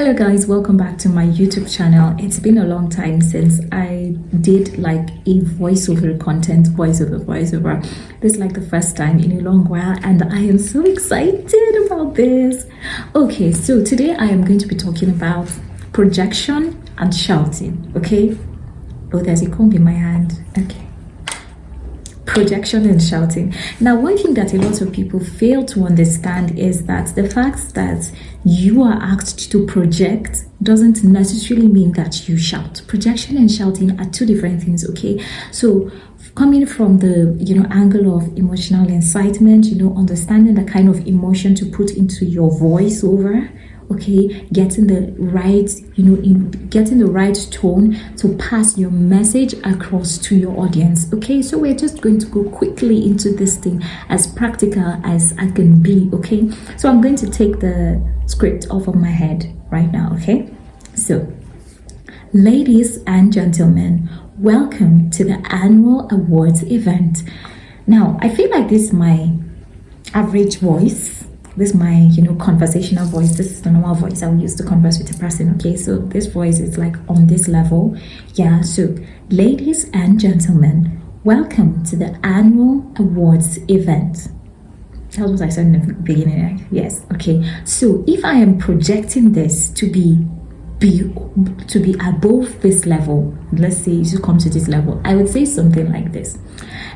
Hello guys, welcome back to my YouTube channel. It's been a long time since I did like a voiceover content, voiceover. This is like the first time in a long while and I am so excited about this. Okay, so today I am going to be talking about projection and shouting, okay? Oh, there's a comb in my hand, okay. Projection and shouting. Now, one thing that a lot of people fail to understand is that the fact that you are asked to project doesn't necessarily mean that you shout. Projection and shouting are two different things, okay? So coming from the angle of emotional incitement, understanding the kind of emotion to put into your voiceover, okay, getting the right getting the right tone to pass your message across to your audience. Okay, so we're just going to go quickly into this thing as practical as I can be. Okay, so I'm going to take the script off of my head right now. Okay, so ladies and gentlemen, welcome to the annual awards event. Now I feel like this is my average voice. This is my conversational voice. This is the normal voice I would use to converse with a person. Okay, so this voice is like on this level. Yeah, so ladies and gentlemen, welcome to the annual awards event. That was what I said in the beginning, right? Yes. Okay, so if I am projecting this to be above this level, let's say you come to this level, I would say something like this: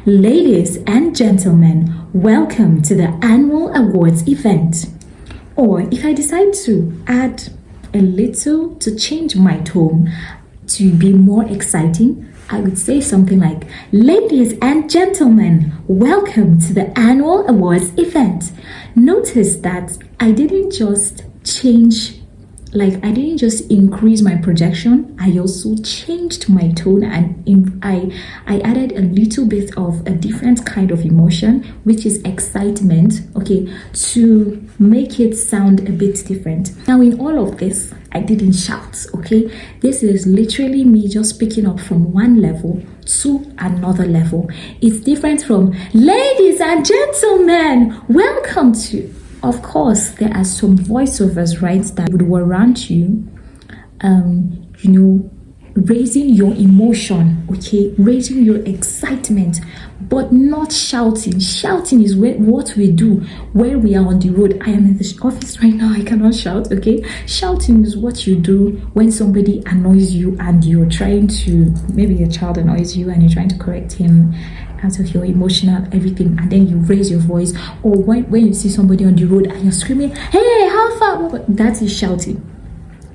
ladies and gentlemen, welcome to the annual awards event. Or if I decide to add a little, to change my tone to be more exciting, I would say something like, ladies and gentlemen, welcome to the annual awards event. Notice that I didn't just increase my projection, I also changed my tone and I added a little bit of a different kind of emotion, which is excitement, okay, to make it sound a bit different. Now in all of this, I didn't shout, okay? This is literally me just picking up from one level to another level. It's different from ladies and gentlemen, welcome to. Of course, there are some voiceovers, right, that would warrant you, raising your emotion, okay, raising your excitement, but not shouting. Shouting is what we do when we are on the road. I am in the office right now, I cannot shout, okay? Shouting is what you do when somebody annoys you and you're trying to, maybe your child annoys you and you're trying to correct him out of your emotional everything, and then you raise your voice. Or when you see somebody on the road and you're screaming, hey, how far? That is shouting.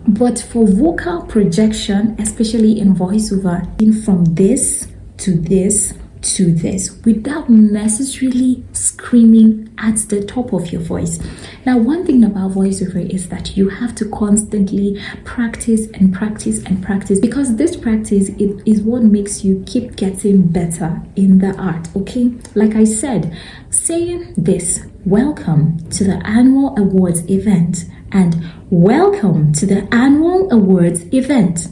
But for vocal projection, especially in voiceover, in from this to this to this, without necessarily screaming at the top of your voice. Now, one thing about voiceover is that you have to constantly practice and practice and practice, because this practice is what makes you keep getting better in the art, okay? Like I said, saying this, welcome to the annual awards event, and welcome to the annual awards event.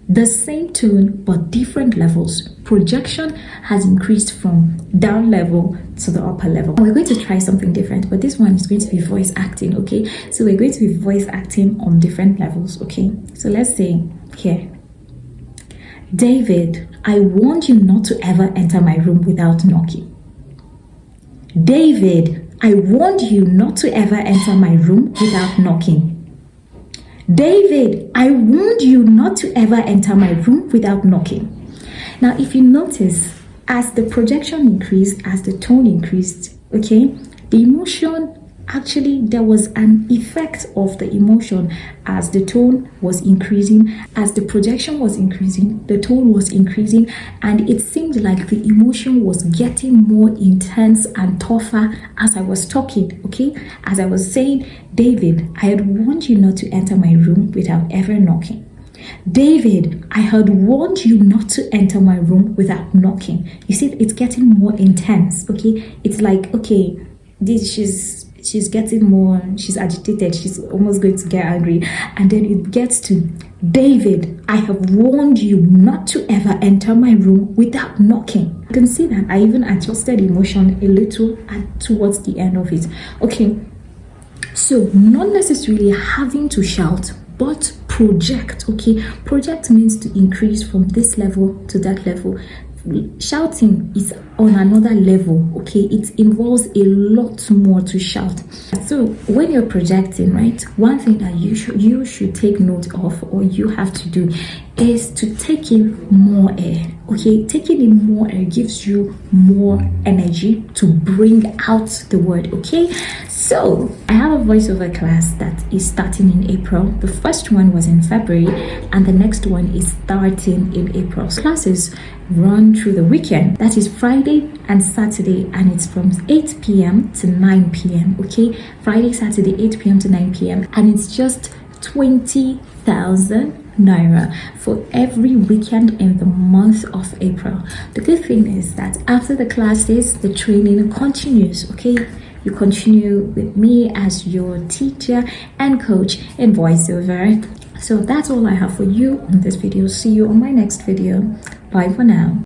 The same tone but different levels. Projection has increased from down level to the upper level. We're going to try something different, but this one is going to be voice acting, okay? So we're going to be voice acting on different levels, okay? So let's say here, David, I warned you not to ever enter my room without knocking. David, I warned you not to ever enter my room without knocking. David, I warned you not to ever enter my room without knocking. Now, if you notice, as the projection increased, as the tone increased, okay, the emotion, actually, there was an effect of the emotion as the tone was increasing, as the projection was increasing, the tone was increasing, and it seemed like the emotion was getting more intense and tougher as I was talking, okay? As I was saying, David, I had warned you not to enter my room without ever knocking. David, I had warned you not to enter my room without knocking. You see, it's getting more intense, okay? It's like, okay, she's getting more, she's agitated, she's almost going to get angry, and then it gets to, David, I have warned you not to ever enter my room without knocking. You can see that I even adjusted emotion a little towards the end of it, okay? So not necessarily having to shout, but project. Okay, project means to increase from this level to that level. Shouting is on another level. Okay, it involves a lot more to shout. So when you're projecting, right, one thing that you should take note of, or you have to do, is to take in more air. Okay, taking in more air gives you more energy to bring out the word. Okay, so I have a voiceover class that is starting in April. The first one was in February, and the next one is starting in April. Classes run through the weekend, that is Friday and Saturday, and it's from 8 p.m. to 9 p.m. Okay, Friday, Saturday, 8 p.m. to 9 p.m. and it's just 20,000 naira for every weekend in the month of April. The good thing is that after the classes, the training continues. Okay, you continue with me as your teacher and coach in voiceover. So that's all I have for you on this video. See you on my next video. Bye for now.